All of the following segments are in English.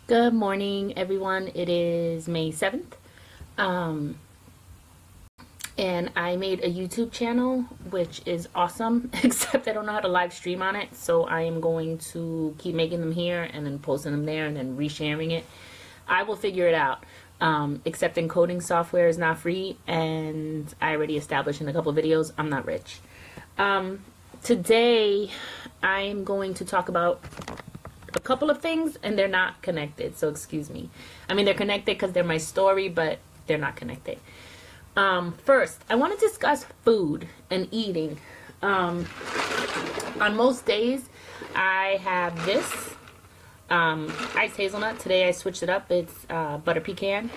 Good morning, everyone. It is May 7th. And I made a YouTube channel, which is awesome, except I don't know how to live stream on it. So I am going to keep making them here and then posting them there and then resharing it. I will figure it out. Except encoding software is not free, and I already established in a couple of videos I'm not rich. Today I'm going to talk about a couple of things, and they're not connected, so excuse me. I mean, they're connected because they're my story, but they're not connected. First, I want to discuss food and eating. On most days, I have this iced hazelnut. Today I switched it up. It's butter pecan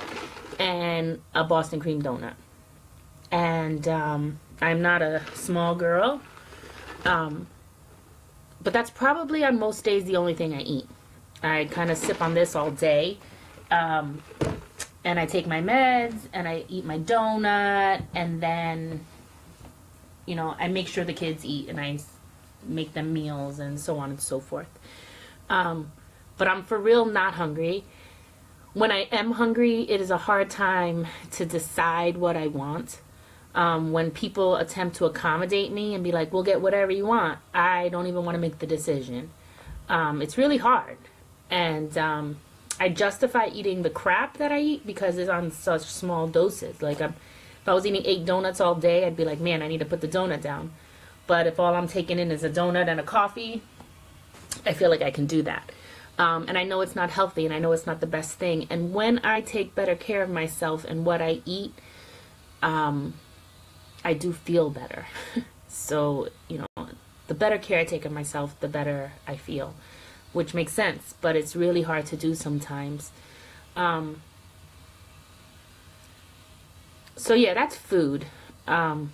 and a Boston cream donut. And I'm not a small girl. But that's probably on most days the only thing I eat. I kind of sip on this all day. And I take my meds and I eat my donut, and then, you know, I make sure the kids eat and I make them meals and so on and so forth. But I'm for real not hungry. When I am hungry, it is a hard time to decide what I want. When people attempt to accommodate me and be like, we'll get whatever you want, I don't even want to make the decision. It's really hard. And I justify eating the crap that I eat because it's on such small doses. Like, if I was eating 8 donuts all day, I'd be like, man, I need to put the donut down. But if all I'm taking in is a donut and a coffee, I feel like I can do that. And I know it's not healthy, and I know it's not the best thing. And when I take better care of myself and what I eat, I do feel better. So, you know, the better care I take of myself, the better I feel, which makes sense, but it's really hard to do sometimes. So yeah, that's food. My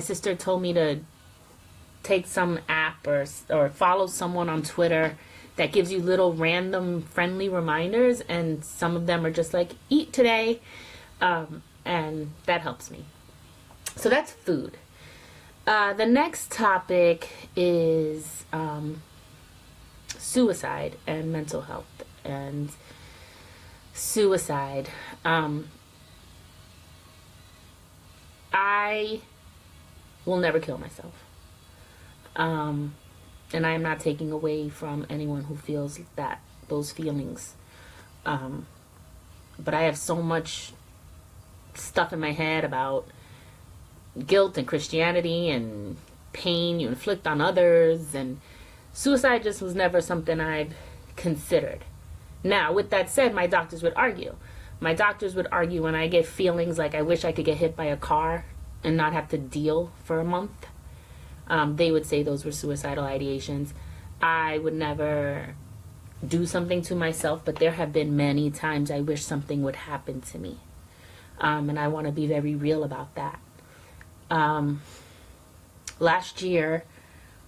sister told me to take some app or follow someone on Twitter that gives you little random friendly reminders, and some of them are just like, eat today. And that helps me. So that's food. The next topic is suicide and mental health. And suicide. I will never kill myself. And I am not taking away from anyone who feels those feelings. But I have so much stuff in my head about guilt and Christianity and pain you inflict on others, and suicide just was never something I've considered. Now, with that said, my doctors would argue. My doctors would argue when I get feelings like I wish I could get hit by a car and not have to deal for a month. They would say those were suicidal ideations. I would never do something to myself, but there have been many times I wish something would happen to me. And I want to be very real about that. Last year,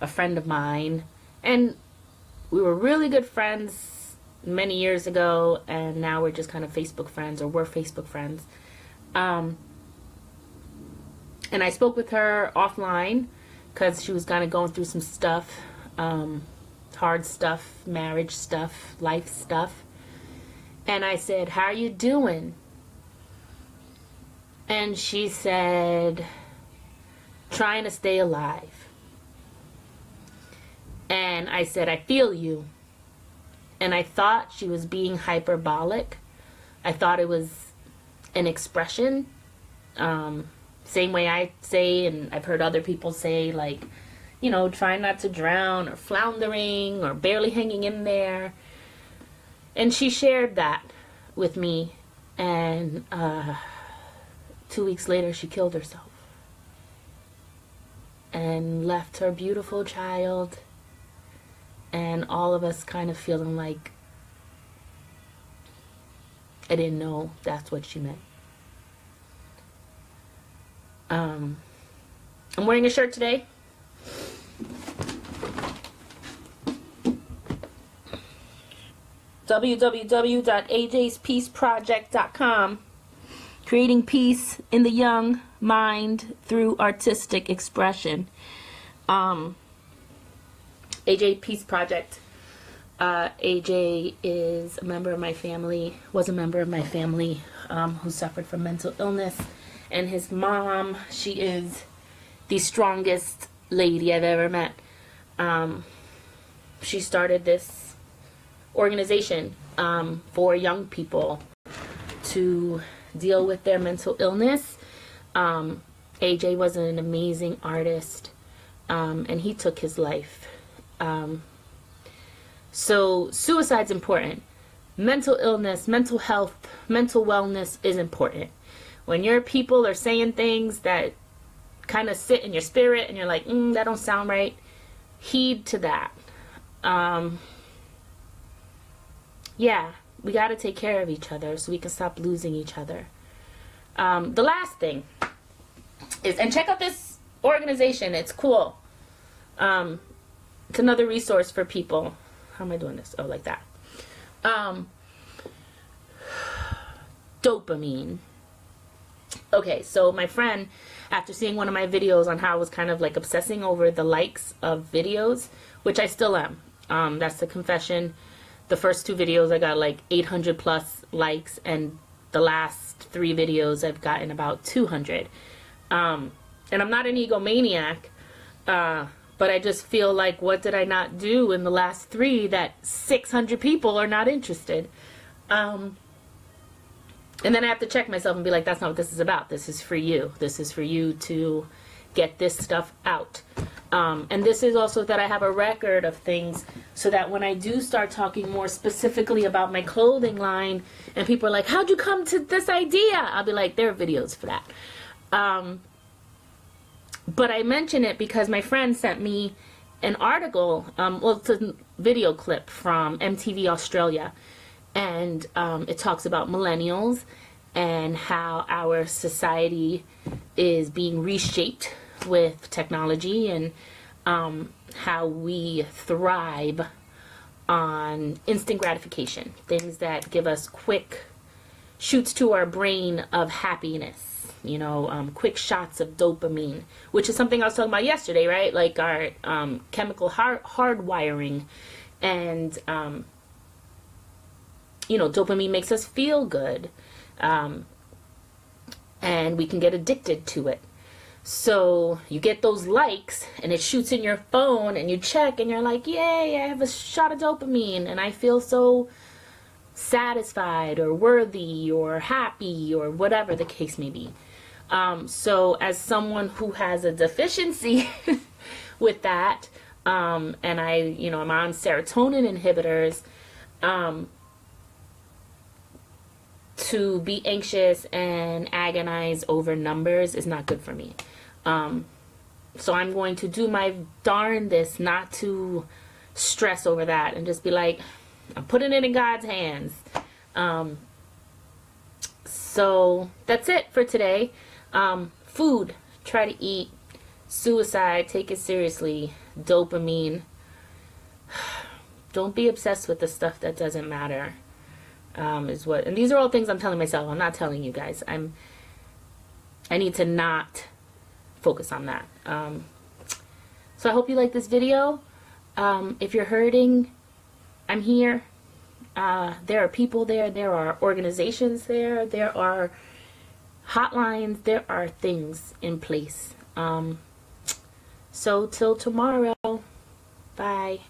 a friend of mine, and we were really good friends many years ago, and now we're just kind of Facebook friends, or we're Facebook friends. And I spoke with her offline because she was kind of going through some stuff, hard stuff, marriage stuff, life stuff. And I said, how are you doing? And she said, trying to stay alive. And I said, I feel you. And I thought she was being hyperbolic. I thought it was an expression. Same way I say, and I've heard other people say, like, you know, trying not to drown, or floundering, or barely hanging in there. And she shared that with me. And 2 weeks later, she killed herself and left her beautiful child, and all of us kind of feeling like, I didn't know that's what she meant. I'm wearing a shirt today. www.ajspeaceproject.com. Creating peace in the young mind through artistic expression. AJ Peace Project. AJ is a member of my family, was a member of my family who suffered from mental illness. And his mom, she is the strongest lady I've ever met. She started this organization for young people to deal with their mental illness. AJ was an amazing artist, and he took his life. So suicide's important. Mental illness, mental health, mental wellness is important. When your people are saying things that kind of sit in your spirit and you're like, that don't sound right, heed to that. Yeah, we got to take care of each other so we can stop losing each other. The last thing is, and check out this organization, it's cool. It's another resource for people. How am I doing this? Oh, like that. Dopamine. Okay, so my friend, after seeing one of my videos on how I was kind of like obsessing over the likes of videos, which I still am. That's the confession. The first 2 videos I got like 800 plus likes, and the last 3 videos I've gotten about 200. And I'm not an egomaniac, but I just feel like, what did I not do in the last 3 that 600 people are not interested? And then I have to check myself and be like, that's not what this is about. This is for you. This is for you to get this stuff out. And this is also that I have a record of things, so that when I do start talking more specifically about my clothing line and people are like, how'd you come to this idea? I'll be like, there are videos for that. But I mention it because my friend sent me an article, well, it's a video clip from MTV Australia. And it talks about millennials and how our society is being reshaped with technology, and how we thrive on instant gratification, things that give us quick shoots to our brain of happiness, you know, quick shots of dopamine, which is something I was talking about yesterday, right? Like our chemical hardwiring, and you know, dopamine makes us feel good, and we can get addicted to it. So you get those likes and it shoots in your phone and you check and you're like, yay, I have a shot of dopamine and I feel so satisfied or worthy or happy or whatever the case may be. So as someone who has a deficiency with that, and I'm on serotonin inhibitors, to be anxious and agonize over numbers is not good for me. So I'm going to do my darndest not to stress over that and just be like, I'm putting it in God's hands. So that's it for today. Food, try to eat. Suicide, take it seriously. Dopamine. Don't be obsessed with the stuff that doesn't matter. And these are all things I'm telling myself. I'm not telling you guys. I need to not focus on that. So I hope you like this video. If you're hurting, I'm here. There are people there. There are organizations there. There are hotlines. There are things in place. So till tomorrow. Bye.